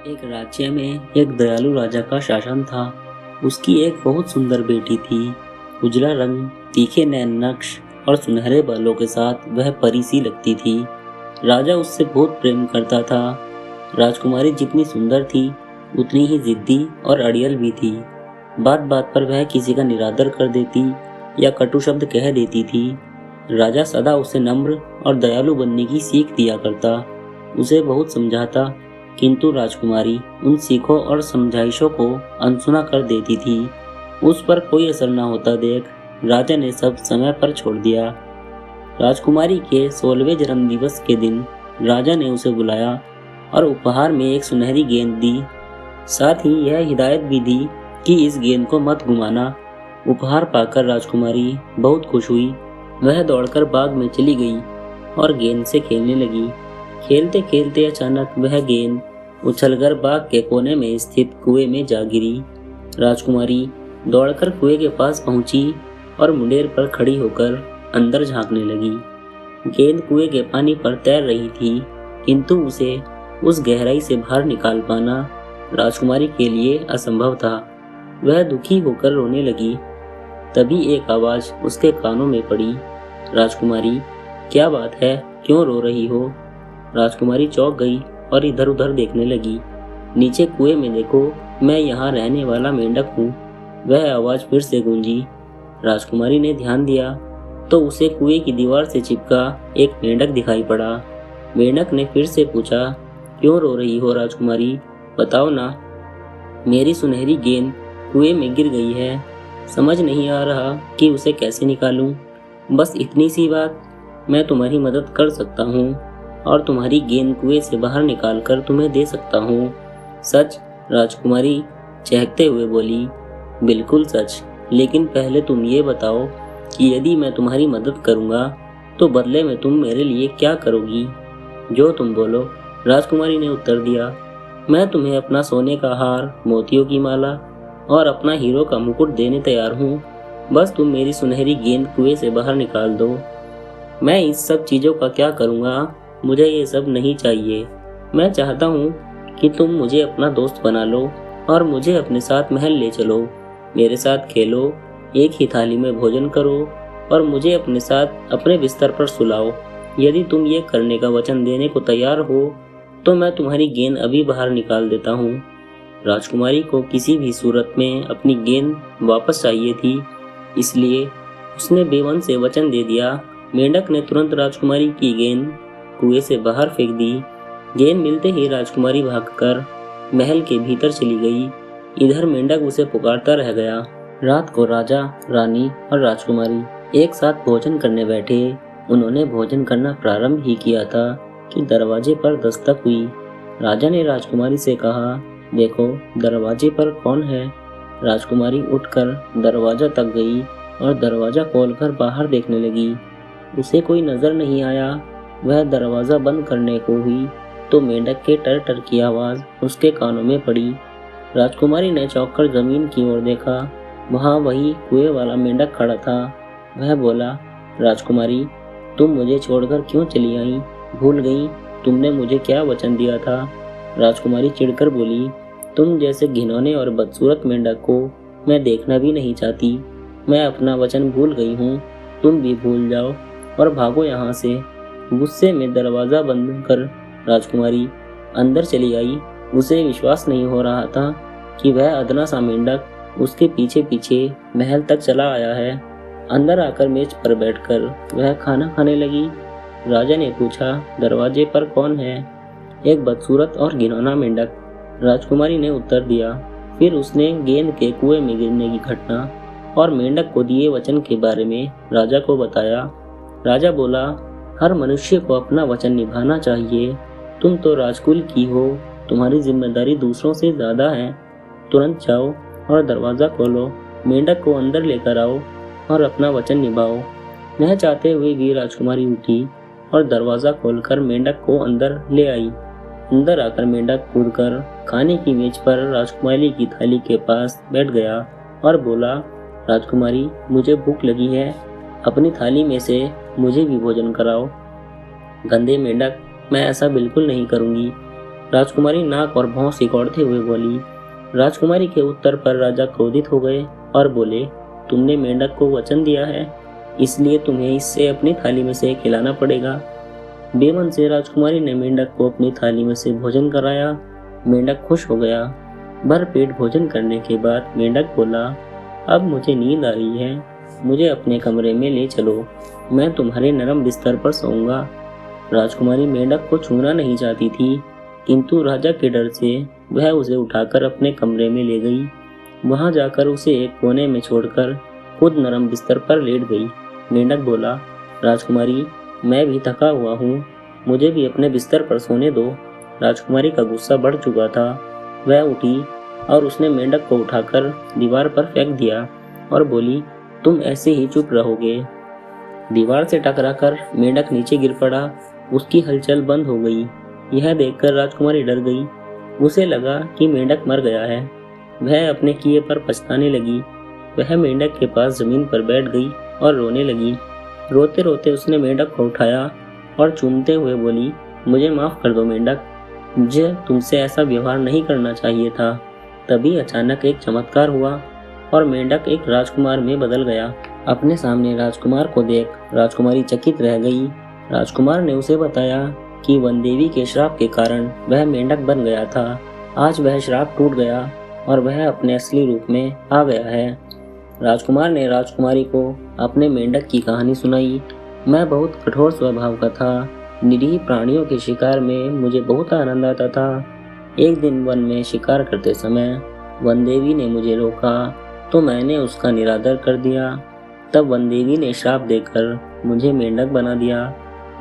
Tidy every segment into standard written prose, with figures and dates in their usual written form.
एक राज्य में एक दयालु राजा का शासन था। उसकी एक बहुत सुंदर बेटी थी। उजला रंग, तीखे नैन नक्श और सुनहरे बालों के साथ वह परी सी लगती थी। राजा उससे बहुत प्रेम करता था। राजकुमारी जितनी सुंदर थी, उतनी ही जिद्दी और अड़ियल भी थी। बात बात पर वह किसी का निरादर कर देती या कटु शब्द कह देती थी। राजा सदा उसे नम्र और दयालु बनने की सीख दिया करता, उसे बहुत समझाता, किंतु राजकुमारी उन सीखों और समझाइशों को अनसुना कर देती थी। उस पर कोई असर न होता देख राजा ने सब समय पर छोड़ दिया। राजकुमारी के 16वें जन्मदिवस के दिन राजा ने उसे बुलाया और उपहार में एक सुनहरी गेंद दी। साथ ही यह हिदायत भी दी कि इस गेंद को मत घुमाना। उपहार पाकर राजकुमारी बहुत खुश हुई। वह दौड़कर बाग में चली गई और गेंद से खेलने लगी। खेलते खेलते अचानक वह गेंद उछलकर बाग के कोने में स्थित कुएं में जा गिरी। राजकुमारी दौड़कर कुएं के पास पहुंची और मुंडेर पर खड़ी होकर अंदर झांकने लगी। गेंद कुएं के पानी पर तैर रही थी, किंतु उसे उस गहराई से बाहर निकाल पाना राजकुमारी के लिए असंभव था। वह दुखी होकर रोने लगी। तभी एक आवाज उसके कानों में पड़ी, राजकुमारी, क्या बात है, क्यों रो रही हो? राजकुमारी चौंक गई और इधर उधर देखने लगी। नीचे कुएं में देखो, मैं यहाँ रहने वाला मेंढक हूँ। वह आवाज फिर से गूंजी। राजकुमारी ने ध्यान दिया तो उसे कुएं की दीवार से चिपका एक मेंढक दिखाई पड़ा। मेंढक ने फिर से पूछा, क्यों रो रही हो राजकुमारी, बताओ ना। मेरी सुनहरी गेंद कुएं में गिर गई है, समझ नहीं आ रहा कि उसे कैसे निकालूं। बस इतनी सी बात, मैं तुम्हारी मदद कर सकता हूँ और तुम्हारी गेंद कुएं से बाहर निकालकर तुम्हें दे सकता हूँ। सच? राजकुमारी चहकते हुए बोली, बिल्कुल सच, लेकिन पहले तुम ये बताओ कि यदि मैं तुम्हारी मदद करूँगा तो बदले में तुम मेरे लिए क्या करोगी? जो तुम बोलो, राजकुमारी ने उत्तर दिया। मैं तुम्हें अपना सोने का हार, मोतियों की माला और अपना हीरो का मुकुट देने तैयार हूँ। बस तुम मेरी सुनहरी गेंद कुएं से बाहर निकाल दो। मैं इस सब चीज़ों का क्या करूँगा? मुझे ये सब नहीं चाहिए। मैं चाहता हूँ कि तुम मुझे अपना दोस्त बना लो और मुझे अपने साथ महल ले चलो। मेरे साथ खेलो, एक ही थाली में भोजन करो और मुझे अपने साथ अपने बिस्तर पर सुलाओ। यदि तुम ये करने का वचन देने को तैयार हो तो मैं तुम्हारी गेंद अभी बाहर निकाल देता हूँ। राजकुमारी को किसी भी सूरत में अपनी गेंद वापस चाहिए थी, इसलिए उसने बेमन से वचन दे दिया। मेंढक ने तुरंत राजकुमारी की गेंद कुएं से बाहर फेंक दी। गेंद मिलते ही राजकुमारी भागकर महल के भीतर चली गई। इधर मेंढक उसे पुकारता रह गया। रात को राजा, रानी और राजकुमारी एक साथ भोजन करने बैठे। उन्होंने भोजन करना प्रारंभ ही किया था कि दरवाजे पर दस्तक हुई। राजा ने राजकुमारी से कहा, देखो दरवाजे पर कौन है? राजकुमारी उठकर दरवाजा तक गई और दरवाजा खोलकर बाहर देखने लगी। उसे कोई नजर नहीं आया। वह दरवाजा बंद करने को हुई तो मेंढक के टर टर की आवाज उसके कानों में पड़ी। राजकुमारी ने चौंककर जमीन की ओर देखा। वहां वही कुएं वाला मेंढक खड़ा था। वह बोला, राजकुमारी, तुम मुझे छोड़कर क्यों चली आई? भूल गई तुमने मुझे क्या वचन दिया था? राजकुमारी चिढ़कर बोली, तुम जैसे घिनौने और बदसूरत मेंढक को मैं देखना भी नहीं चाहती। मैं अपना वचन भूल गई हूँ, तुम भी भूल जाओ और भागो यहाँ से। गुस्से में दरवाजा बंद कर राजकुमारी अंदर चली आई। उसे विश्वास नहीं हो रहा था कि वह अदना सा मेंढक उसके पीछे पीछे महल तक चला आया है। अंदर आकर मेज पर बैठकर वह खाना खाने लगी। राजा ने पूछा, दरवाजे पर कौन है? एक बदसूरत और घिनौना मेंढक, राजकुमारी ने उत्तर दिया। फिर उसने गेंद के कुएं में गिरने की घटना और मेंढक को दिए वचन के बारे में राजा को बताया। राजा बोला, हर मनुष्य को अपना वचन निभाना चाहिए। तुम तो राजकुल की हो, तुम्हारी जिम्मेदारी दूसरों से ज्यादा है। तुरंत जाओ और दरवाजा खोलो, मेंढक को अंदर लेकर आओ और अपना वचन निभाओ। यह चाहते हुए भी राजकुमारी उठी और दरवाजा खोलकर मेंढक को अंदर ले आई। अंदर आकर मेंढक कूदकर खाने की मेज पर राजकुमारी की थाली के पास बैठ गया और बोला, राजकुमारी, मुझे भूख लगी है, अपनी थाली में से मुझे भी भोजन कराओ। गंदे मेंढक, मैं ऐसा बिल्कुल नहीं करूंगी। राजकुमारी नाक और भौं सिकोड़ते हुए बोली। राजकुमारी के उत्तर पर राजा क्रोधित हो गए और बोले, तुमने मेंढक को वचन दिया है, इसलिए तुम्हें इससे अपनी थाली में से खिलाना पड़ेगा। बेमन से राजकुमारी ने मेंढक को अपनी थाली में से भोजन कराया। मेंढक खुश हो गया। भर पेट भोजन करने के बाद मेंढक बोला, अब मुझे नींद आ रही है, मुझे अपने कमरे में ले चलो, मैं तुम्हारे नरम बिस्तर पर सोऊंगा। राजकुमारी मेंढक को छूना नहीं चाहती थी, किंतु राजा के डर से वह उसे उठाकर अपने कमरे में ले गई। वहां जाकर उसे एक कोने में छोड़कर खुद नरम बिस्तर पर लेट गई। मेंढक बोला, राजकुमारी, मैं भी थका हुआ हूँ, मुझे भी अपने बिस्तर पर सोने दो। राजकुमारी का गुस्सा बढ़ चुका था। वह उठी और उसने मेंढक को उठाकर दीवार पर फेंक दिया और बोली, तुम ऐसे ही चुप रहोगे। दीवार से टकराकर मेंढक नीचे गिर पड़ा। उसकी हलचल बंद हो गई। यह देखकर राजकुमारी डर गई। उसे लगा कि मेंढक मर गया है। वह अपने किए पर पछताने लगी। वह मेंढक के पास जमीन पर बैठ गई और रोने लगी। रोते रोते उसने मेंढक को उठाया और चूमते हुए बोली, मुझे माफ कर दो मेंढक, मुझे तुमसे ऐसा व्यवहार नहीं करना चाहिए था। तभी अचानक एक चमत्कार हुआ और मेंढक एक राजकुमार में बदल गया। अपने सामने राजकुमार को देख राजकुमारी चकित रह गई। राजकुमार ने उसे बताया कि वनदेवी के श्राप के कारण वह मेंढक बन गया था। आज वह श्राप टूट गया और वह अपने असली रूप में आ गया है। राजकुमार ने राजकुमारी को अपने मेंढक की कहानी सुनाई। मैं बहुत कठोर स्वभाव का था। निरीह प्राणियों के शिकार में मुझे बहुत आनंद आता था। एक दिन वन में शिकार करते समय वनदेवी ने मुझे रोका तो मैंने उसका निरादर कर दिया। तब वनदेवी ने श्राप देकर मुझे मेंढक बना दिया।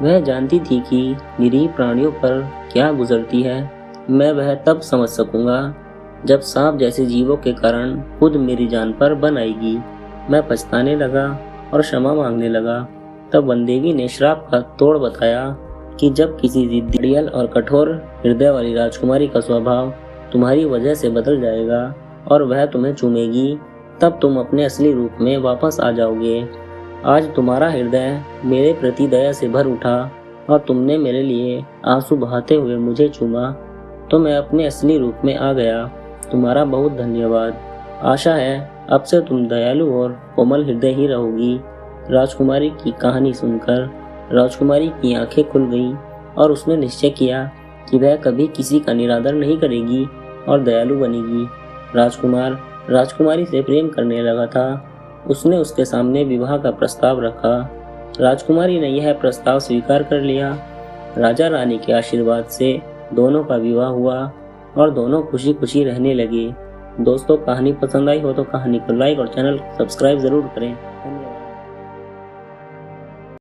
वह जानती थी कि निरीह प्राणियों पर क्या गुजरती है। मैं वह तब समझ सकूंगा जब सांप जैसे जीवों के कारण खुद मेरी जान पर बन आएगी। मैं पछताने लगा और क्षमा मांगने लगा। तब वनदेवी ने श्राप का तोड़ बताया कि जब किसी जिद्दी और कठोर हृदय वाली राजकुमारी का स्वभाव तुम्हारी वजह से बदल जाएगा और वह तुम्हें चूमेगी, तब तुम अपने असली रूप में वापस आ जाओगे। आज तुम्हारा हृदय मेरे प्रति दया से भर उठा और तुमने मेरे लिए आंसू बहाते हुए मुझे चूमा, तो मैं अपने असली रूप में आ गया। तुम्हारा बहुत धन्यवाद। आशा है अब से तुम दयालु और कोमल हृदय ही रहोगी। राजकुमारी की कहानी सुनकर राजकुमारी की आंखें खुल गईं और उसने निश्चय किया कि वह कभी किसी का निरादर नहीं करेगी और दयालु बनेगी। राजकुमार राजकुमारी से प्रेम करने लगा था। उसने उसके सामने विवाह का प्रस्ताव रखा। राजकुमारी ने यह प्रस्ताव स्वीकार कर लिया। राजा रानी के आशीर्वाद से दोनों का विवाह हुआ और दोनों खुशी खुशी रहने लगे। दोस्तों, कहानी पसंद आई हो तो कहानी को लाइक और चैनल सब्सक्राइब जरूर करें। धन्यवाद।